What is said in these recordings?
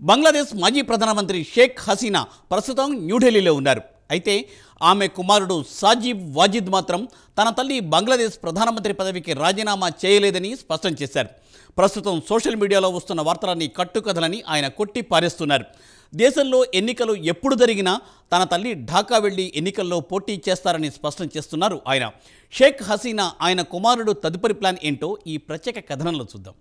బంగ్లాదేశ్ మాజీ ప్రధానమంత్రి షేక్ హసీనా ప్రస్తుతం న్యూఢిల్లీలో ఉన్నారు. అయితే ఆమె కుమారుడు సాజిబ్ వాజిద్ మాత్రం తన తల్లి బంగ్లాదేశ్ ప్రధానమంత్రి పదవికి రాజీనామా చేయలేదని స్పష్టం చేశారు. ప్రస్తుతం సోషల్ మీడియాలో వస్తున్న వార్తలన్నీ కట్టుకథలని ఆయన కొట్టి పారేస్తున్నారు. దేశంలో ఎన్నికలు ఎప్పుడు జరిగినా తన తల్లి ఢాకా వెళ్లి ఎన్నికల్లో పోటీ చేస్తారని స్పష్టం చేస్తున్నారు ఆయన. షేక్ హసీనా ఆయన కుమారుడు తదుపరి ప్లాన్ ఏంటో ఈ ప్రత్యేక కథనంలో చూద్దాం.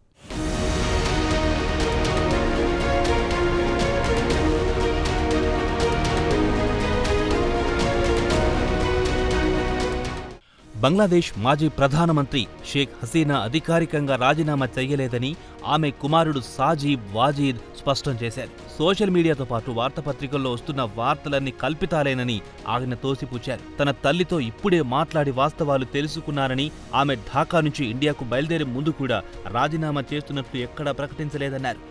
బంగ్లాదేశ్ మాజీ ప్రధానమంత్రి షేక్ హసీనా అధికారికంగా రాజీనామా చేయలేదని ఆమె కుమారుడు సాజిబ్ వాజిద్ స్పష్టం చేశారు. సోషల్ మీడియాతో పాటు వార్తాపత్రికల్లో వస్తున్న వార్తలన్నీ కల్పితాలేనని ఆయన తోసిపుచ్చారు. తన తల్లితో ఇప్పుడే మాట్లాడి వాస్తవాలు తెలుసుకున్నారని, ఆమె ఢాకా నుంచి ఇండియాకు బయలుదేరే ముందు కూడా రాజీనామా చేస్తున్నట్లు ఎక్కడా ప్రకటించలేదన్నారు.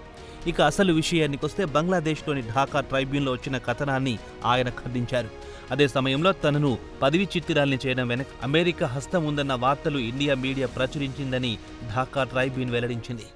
ఇక అసలు విషయానికొస్తే బంగ్లాదేశ్లోని ఢాకా ట్రైబ్యూన్లో వచ్చిన కథనాన్ని ఆయన ఖండించారు. అదే సమయంలో తనను పదవి చిత్తిరాల్ని చేయడం వెనక అమెరికా హస్తం ఉందన్న వార్తలు ఇండియా మీడియా ప్రచురించిందని ఢాకా ట్రైబ్యూన్ వెల్లడించింది.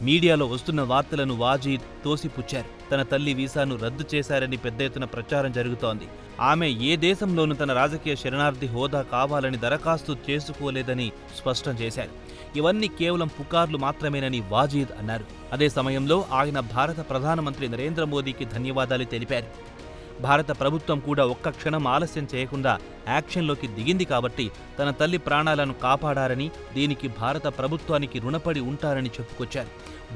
మీడియాలో వస్తున్న వార్తలను వాజిద్ తోసిపుచ్చారు. తన తల్లి వీసాను రద్దు చేశారని పెద్ద ఎత్తున ప్రచారం జరుగుతోంది. ఆమె ఏ దేశంలోనూ తన రాజకీయ శరణార్థి హోదా కావాలని దరఖాస్తు చేసుకోలేదని స్పష్టం చేశారు. ఇవన్నీ కేవలం పుకార్లు మాత్రమేనని వాజిద్ అన్నారు. అదే సమయంలో ఆయన భారత ప్రధానమంత్రి నరేంద్ర మోదీకి ధన్యవాదాలు తెలిపారు. భారత ప్రభుత్వం కూడా ఒక్క క్షణం ఆలస్యం చేయకుండా యాక్షన్లోకి దిగింది కాబట్టి తన తల్లి ప్రాణాలను కాపాడారని, దీనికి భారత ప్రభుత్వానికి రుణపడి ఉంటారని చెప్పుకొచ్చారు.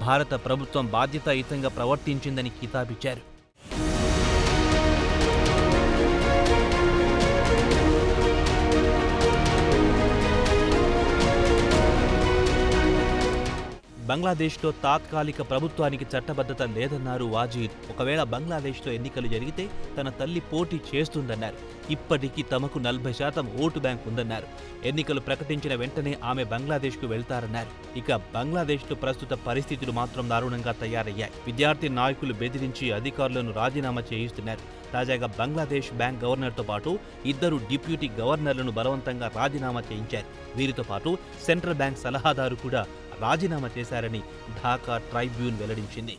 భారత ప్రభుత్వం బాధ్యతాయుతంగా ప్రవర్తించిందని కితాబిచ్చారు. బంగ్లాదేశ్లో తాత్కాలిక ప్రభుత్వానికి చట్టబద్ధత లేదన్నారు వాజిద్. ఒకవేళ బంగ్లాదేశ్లో ఎన్నికలు జరిగితే తన తల్లి పోటీ చేస్తుందన్నారు. ఇప్పటికీ తమకు 40% ఓటు బ్యాంక్ ఉందన్నారు. ఎన్నికలు ప్రకటించిన వెంటనే ఆమె బంగ్లాదేశ్కు వెళ్తారన్నారు. ఇక బంగ్లాదేశ్లో ప్రస్తుత పరిస్థితులు మాత్రం దారుణంగా తయారయ్యాయి. విద్యార్థి నాయకులు బెదిరించి అధికారులను రాజీనామా చేయిస్తున్నారు. తాజాగా బంగ్లాదేశ్ బ్యాంక్ గవర్నర్తో పాటు 2 డిప్యూటీ గవర్నర్లను బలవంతంగా రాజీనామా చేయించారు. వీరితో పాటు సెంట్రల్ బ్యాంక్ సలహాదారు కూడా రాజీనామా చేశారని ఢాకా ట్రైబ్యూన్ వెల్లడించింది.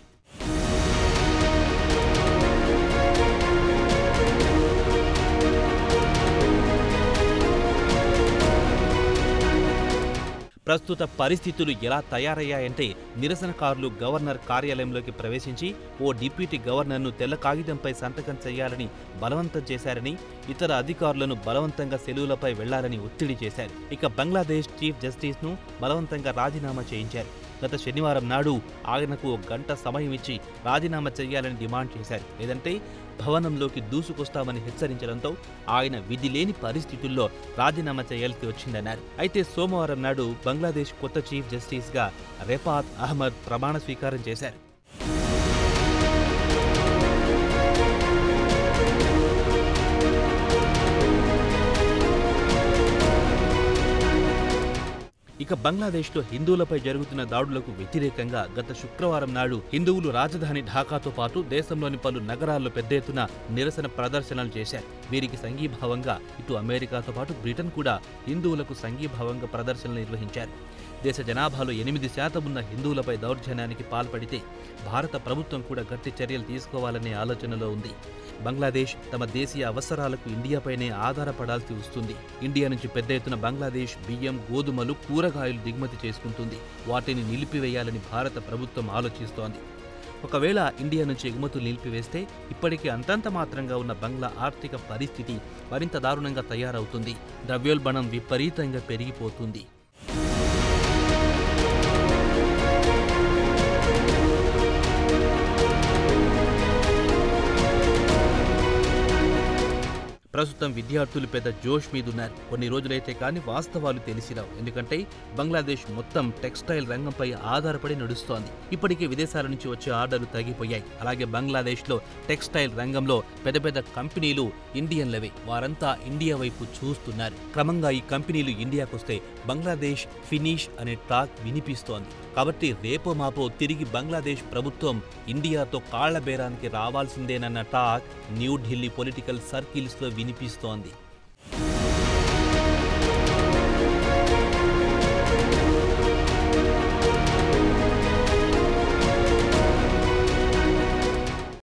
ప్రస్తుత పరిస్థితులు ఎలా తయారయ్యాయంటే నిరసనకారులు గవర్నర్ కార్యాలయంలోకి ప్రవేశించి ఓ డిప్యూటీ గవర్నర్ను తెల్ల కాగితంపై సంతకం చేయాలని బలవంతం చేశారని, ఇతర అధికారులను బలవంతంగా సెలవులపై వెళ్లాలని ఒత్తిడి చేశారు. ఇక బంగ్లాదేశ్ చీఫ్ జస్టిస్ను బలవంతంగా రాజీనామా చేయించారు. గత శనివారం నాడు ఆయనకు 1 గంట సమయం ఇచ్చి రాజీనామా చేయాలని డిమాండ్ చేశారు. లేదంటే భవనంలోకి దూసుకొస్తామని హెచ్చరించడంతో ఆయన విధి లేని పరిస్థితుల్లో రాజీనామా చేయాల్సి వచ్చిందన్నారు. అయితే సోమవారం నాడు బంగ్లాదేశ్ కొత్త చీఫ్ జస్టిస్గా రెఫాత్ అహ్మద్ ప్రమాణ స్వీకారం చేశారు. ఇక బంగ్లాదేశ్లో హిందువులపై జరుగుతున్న దాడులకు వ్యతిరేకంగా గత శుక్రవారం నాడు హిందువులు రాజధాని ఢాకాతో పాటు దేశంలోని పలు నగరాల్లో పెద్ద ఎత్తున నిరసన ప్రదర్శనలు చేశారు. వీరికి సంఘీభావంగా ఇటు అమెరికాతో పాటు బ్రిటన్ కూడా హిందువులకు సంఘీభావంగా ప్రదర్శనలు నిర్వహించారు. దేశ జనాభాలో 8% ఉన్న హిందువులపై దౌర్జన్యానికి పాల్పడితే భారత ప్రభుత్వం కూడా గట్టి చర్యలు తీసుకోవాలనే ఆలోచనలో ఉంది. బంగ్లాదేశ్ తమ దేశీయ అవసరాలకు ఇండియాపైనే ఆధారపడాల్సి వస్తుంది. ఇండియా నుంచి పెద్ద ఎత్తున బంగ్లాదేశ్ బియ్యం, గోధుమలు, కూరగాయలు దిగుమతి చేసుకుంటుంది. వాటిని నిలిపివేయాలని భారత ప్రభుత్వం ఆలోచిస్తోంది. ఒకవేళ ఇండియా నుంచి ఎగుమతులు నిలిపివేస్తే ఇప్పటికే అంతంత మాత్రంగా ఉన్న బంగ్లా ఆర్థిక పరిస్థితి మరింత దారుణంగా తయారవుతుంది. ద్రవ్యోల్బణం విపరీతంగా పెరిగిపోతుంది. ప్రస్తుతం విద్యార్థులు పెద్ద జోష్ మీదున్నారు. కొన్ని రోజులైతే కానీ వాస్తవాలు తెలిసిరావు. ఎందుకంటే బంగ్లాదేశ్ మొత్తం టెక్స్టైల్ రంగంపై ఆధారపడి నడుస్తోంది. ఇప్పటికే విదేశాల నుంచి వచ్చే ఆర్డర్లు తగ్గిపోయాయి. అలాగే బంగ్లాదేశ్లో టెక్స్టైల్ రంగంలో పెద్ద పెద్ద కంపెనీలు ఇండియన్లవే. వారంతా ఇండియా వైపు చూస్తున్నారు. క్రమంగా ఈ కంపెనీలు ఇండియాకొస్తే బంగ్లాదేశ్ ఫినిష్ అనే టాక్ వినిపిస్తోంది. కాబట్టి రేపో మాపో తిరిగి బంగ్లాదేశ్ ప్రభుత్వం ఇండియాతో కాళ్ల బేరానికి రావాల్సిందేనన్న టాక్ న్యూఢిల్లీ పొలిటికల్ సర్కిల్స్లో వినిపిస్తోంది.